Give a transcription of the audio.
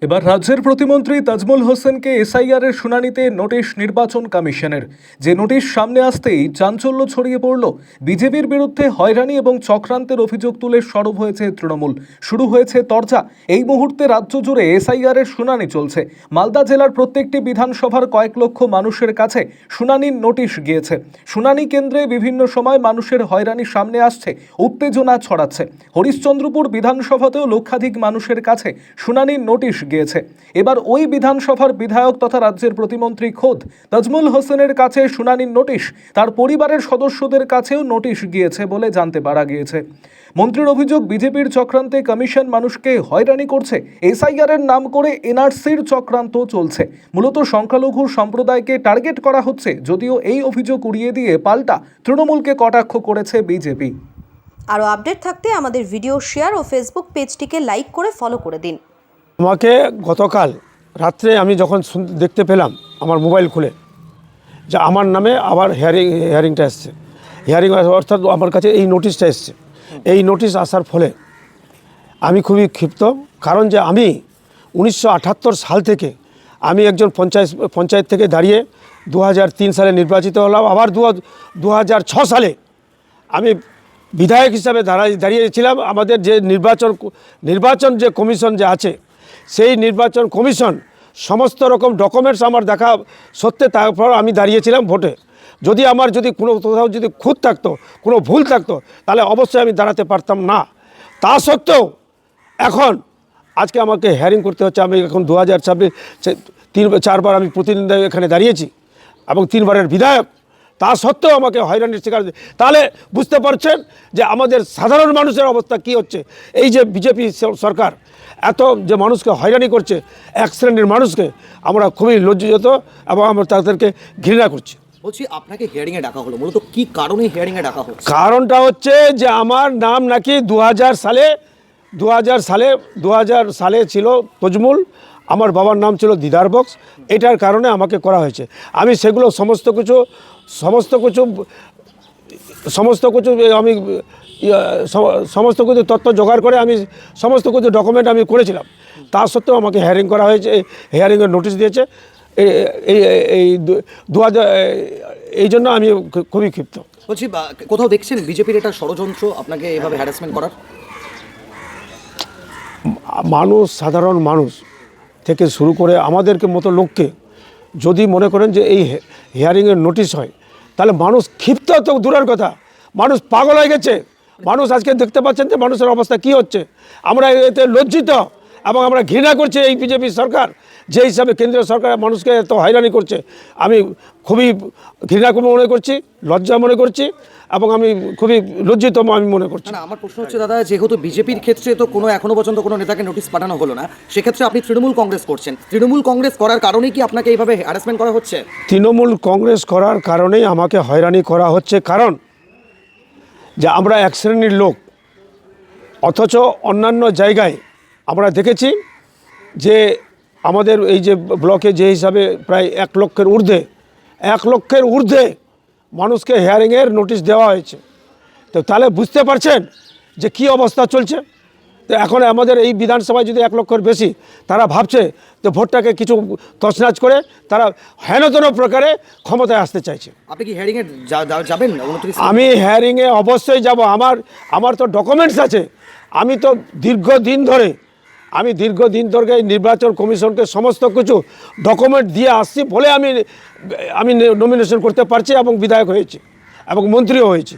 এবার রাজ্যের প্রতিমন্ত্রী তাজমুল হোসেনকে এসআইআর এর শুনানিতে নোটিশ নির্বাচন কমিশনের। যে নোটিশ সামনে আসতেই চাঞ্চল্য ছড়িয়ে পড়ল। বিজেপির বিরুদ্ধে হয়রানি এবং চক্রান্তের অভিযোগ তুলে সরব হয়েছে তৃণমূল। শুরু হয়েছে তরজা। এই মুহূর্তে রাজ্য জুড়ে এসআইআর এর শুনানি চলছে। মালদা জেলার প্রত্যেকটি বিধানসভার কয়েক লক্ষ মানুষের কাছে শুনানির নোটিশ গিয়েছে। শুনানি কেন্দ্রে বিভিন্ন সময় মানুষের হয়রানি সামনে আসছে, উত্তেজনা ছড়াচ্ছে। হরিশ্চন্দ্রপুর বিধানসভাতেও লক্ষাধিক মানুষের কাছে শুনানির নোটিশ গিয়েছে। এবার ওই বিধানসভার বিধায়ক তথা রাজ্যের প্রতিমন্ত্রী খোদ তাজমুল হোসেনের কাছে শুনানির নোটিশ, তার পরিবারের সদস্যদের কাছেও নোটিশ গিয়েছে বলে জানতে পারা গিয়েছে। মন্ত্রীর অভিযোগ, বিজেপির চক্রান্তে কমিশন মানুষকে হয়রানি করছে। এসআইআর এর নাম করে এনআরসির চক্রান্ত চলছে। মূলত সংখ্যালঘু সম্প্রদায়কে টার্গেট করা হচ্ছে। যদিও এই অভিযোগ উড়িয়ে দিয়ে পাল্টা তৃণমূলকে কটাক্ষ করেছে বিজেপি। আরও আপডেট থাকতে আমাদের ভিডিও শেয়ার ও ফেসবুক পেজটিকে লাইক করে ফলো করে দিন। আমাকে গতকাল রাত্রে আমি যখন দেখতে পেলাম আমার মোবাইল খুলে যে আমার নামে আবার হিয়ারিংটা এসছে, হিয়ারিং অর্থাৎ আমার কাছে এই নোটিশটা এসছে। এই নোটিশ আসার ফলে আমি খুবই ক্ষিপ্ত। কারণ যে আমি 1978 সাল থেকে আমি একজন পঞ্চায়েত থেকে দাঁড়িয়ে 2003 সালে নির্বাচিত হলাম। আবার 2006 সালে আমি বিধায়ক হিসাবে দাঁড়িয়েছিলাম। আমাদের যে নির্বাচন যে কমিশন যে আছে, সেই নির্বাচন কমিশন সমস্ত রকম ডকুমেন্টস আমার দেখা সত্ত্বে তারপর আমি দাঁড়িয়েছিলাম ভোটে। যদি কোথাও যদি খুঁত থাকতো, কোনো ভুল থাকতো, তাহলে অবশ্যই আমি দাঁড়াতে পারতাম না। তা সত্ত্বেও এখন আজকে আমাকে হিয়ারিং করতে হচ্ছে। আমি এখন 2026 4বার আমি প্রতিনিধি এখানে দাঁড়িয়েছি এবং 3বারের বিধায়ক। তা সত্ত্বেও আমাকে হয়রানির শিকার। তাহলে বুঝতে পারছেন যে আমাদের সাধারণ মানুষের অবস্থা কি হচ্ছে। এই যে বিজেপি সরকার এত যে মানুষকে হয়রানি করছে, এক শ্রেণীর মানুষকে, আমরা খুবই লজ্জিত এবং আমরা তাদেরকে ঘৃণা করছি। বলছি, আপনাকে হিয়ারিংয়ে ডাকা হলো, মূলত কি কারণে হিয়ারিংয়ে ডাকা হচ্ছে? কারণটা হচ্ছে যে আমার নাম নাকি 2000 সালে ছিল তজমুল, আমার বাবার নাম ছিল দিদার বক্স। এটার কারণে আমাকে করা হয়েছে। আমি সেগুলো সমস্ত কিছু আমি সমস্ত কিছু তথ্য জোগাড় করে আমি সমস্ত কিছু ডকুমেন্ট আমি করেছিলাম। তা সত্ত্বেও আমাকে হিয়ারিং করা হয়েছে, হিয়ারিংয়ের নোটিশ দিয়েছে। এই জন্য আমি খুবই ক্ষিপ্ত। বলছি, কোথাও দেখছেন বিজেপির এটা ষড়যন্ত্র আপনাকে এভাবে হ্যারাসমেন্ট করার? সাধারণ মানুষ থেকে শুরু করে আমাদেরকে মতো লোককে যদি মনে করেন যে এই হিয়ারিংয়ের নোটিশ হয়, তাহলে মানুষ ক্ষিপ্ত তো দূরের কথা, মানুষ পাগল হয়ে গেছে। মানুষ আজকে দেখতে পাচ্ছেন যে মানুষের অবস্থা কি হচ্ছে। আমরা এতে লজ্জিত এবং আমরা ঘৃণা করছি এই বিজেপি সরকার, যে হিসাবে কেন্দ্রীয় সরকার মানুষকে এত হয়রানি করছে। আমি খুবই ঘৃণা মনে করছি, লজ্জা মনে করছি এবং আমি খুবই লজ্জিত আমি মনে করছি। না, আমার প্রশ্ন হচ্ছে দাদা, যেহেতু বিজেপির ক্ষেত্রে তো এখনো পর্যন্ত কোনো নেতাকে নোটিশ পাঠানো হলো না, সেক্ষেত্রে আপনি তৃণমূল কংগ্রেস করছেন। তৃণমূল কংগ্রেস করার কারণেই কি আপনাকে এইভাবে হ্যারাসমেন্ট করা হচ্ছে? তৃণমূল কংগ্রেস করার কারণেই আমাকে হয়রানি করা হচ্ছে। কারণ যে আমরা এক শ্রেণীর লোক, অথচ অন্যান্য জায়গায় আমরা দেখেছি যে আমাদের এই যে ব্লকে যে হিসাবে প্রায় 1 লক্ষের ঊর্ধ্বে মানুষকে হিয়ারিংয়ের নোটিশ দেওয়া হয়েছে। তো তাহলে বুঝতে পারছেন যে কি অবস্থা চলছে। তো এখন আমাদের এই বিধানসভায় যদি 1 লক্ষের বেশি, তারা ভাবছে যে ভোটটাকে কিছু তছনছ করে তারা হেনতন প্রকারে ক্ষমতায় আসতে চাইছে। আপনি কি হিয়ারিংয়ে যাবেন? আমি হিয়ারিংয়ে অবশ্যই যাব। আমার তো ডকুমেন্টস আছে। আমি তো দীর্ঘদিন ধরে এই নির্বাচন কমিশনকে সমস্ত কিছু ডকুমেন্ট দিয়ে আসছি বলে আমি নমিনেশন করতে পারছি এবং বিধায়ক হয়েছি এবং মন্ত্রীও হয়েছি।